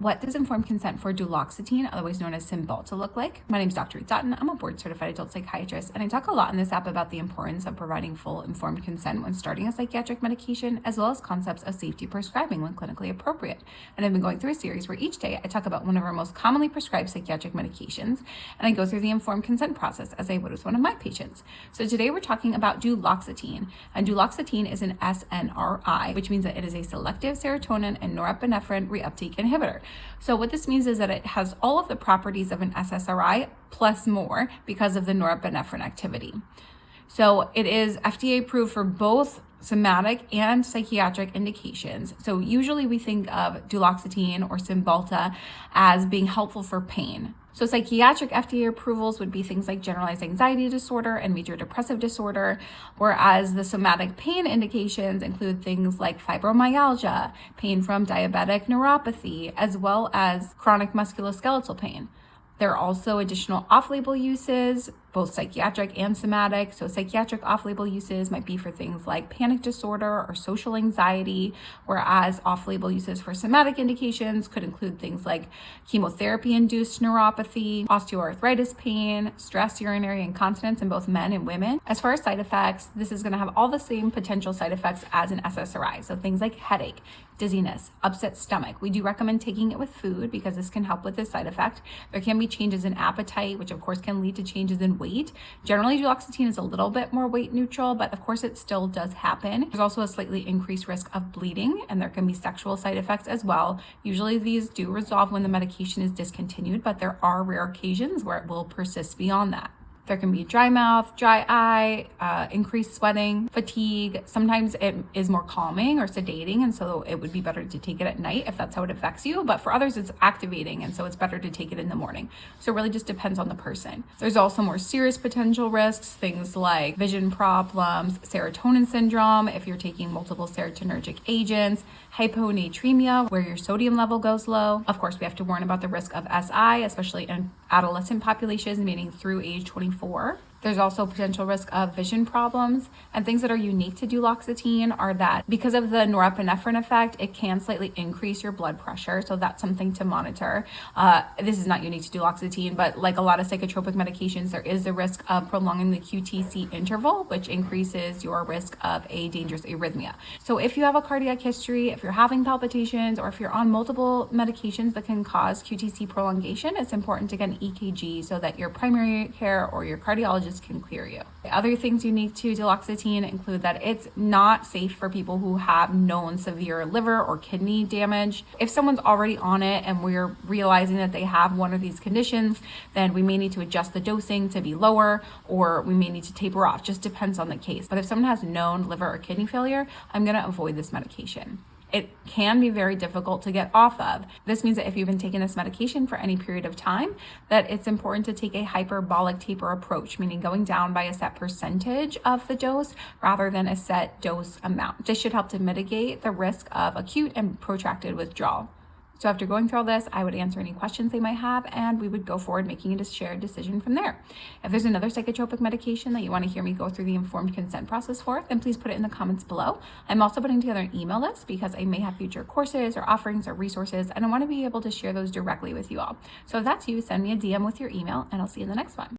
What does informed consent for duloxetine, otherwise known as Cymbalta, look like? My name is Dr. Dutton. I'm a board-certified adult psychiatrist, and I talk a lot in this app about the importance of providing full informed consent when starting a psychiatric medication, as well as concepts of safety prescribing when clinically appropriate. And I've been going through a series where each day I talk about one of our most commonly prescribed psychiatric medications, and I go through the informed consent process as I would with one of my patients. So today we're talking about duloxetine, and duloxetine is an SNRI, which means that it is a selective serotonin and norepinephrine reuptake inhibitor. So what this means is that it has all of the properties of an SSRI plus more because of the norepinephrine activity. So it is FDA approved for both somatic and psychiatric indications. So usually we think of duloxetine or Cymbalta as being helpful for pain. So psychiatric FDA approvals would be things like generalized anxiety disorder and major depressive disorder, whereas the somatic pain indications include things like fibromyalgia, pain from diabetic neuropathy, as well as chronic musculoskeletal pain. There are also additional off-label uses, both psychiatric and somatic. So psychiatric off-label uses might be for things like panic disorder or social anxiety, whereas off-label uses for somatic indications could include things like chemotherapy-induced neuropathy, osteoarthritis pain, stress urinary incontinence in both men and women. As far as side effects, this is going to have all the same potential side effects as an SSRI. So things like headache, dizziness, upset stomach. We do recommend taking it with food because this can help with this side effect. There can be changes in appetite, which of course can lead to changes in weight. Generally, duloxetine is a little bit more weight neutral, but of course it still does happen. There's also a slightly increased risk of bleeding, and there can be sexual side effects as well. Usually these do resolve when the medication is discontinued, but there are rare occasions where it will persist beyond that. There can be dry mouth, dry eye, increased sweating, fatigue. Sometimes it is more calming or sedating, and so it would be better to take it at night if that's how it affects you. But for others, it's activating, and so it's better to take it in the morning. So it really just depends on the person. There's also more serious potential risks, things like vision problems, serotonin syndrome, if you're taking multiple serotonergic agents, hyponatremia, where your sodium level goes low. Of course, we have to warn about the risk of SI, especially in adolescent populations, meaning through age 24. There's also potential risk of vision problems, and things that are unique to duloxetine are that because of the norepinephrine effect, it can slightly increase your blood pressure. So that's something to monitor. This is not unique to duloxetine, but like a lot of psychotropic medications, there is the risk of prolonging the QTC interval, which increases your risk of a dangerous arrhythmia. So if you have a cardiac history, if you're having palpitations, or if you're on multiple medications that can cause QTC prolongation, it's important to get an EKG so that your primary care or your cardiologist can clear you. Other things unique to duloxetine include that it's not safe for people who have known severe liver or kidney damage. If someone's already on it and we're realizing that they have one of these conditions, then we may need to adjust the dosing to be lower, or we may need to taper off. Just depends on the case. But if someone has known liver or kidney failure, I'm going to avoid this medication. It can be very difficult to get off of. This means that if you've been taking this medication for any period of time, that it's important to take a hyperbolic taper approach, meaning going down by a set percentage of the dose rather than a set dose amount. This should help to mitigate the risk of acute and protracted withdrawal. So after going through all this, I would answer any questions they might have, and we would go forward making a shared decision from there. If there's another psychotropic medication that you want to hear me go through the informed consent process for, then please put it in the comments below. I'm also putting together an email list because I may have future courses or offerings or resources, and I want to be able to share those directly with you all. So if that's you, send me a DM with your email, and I'll see you in the next one.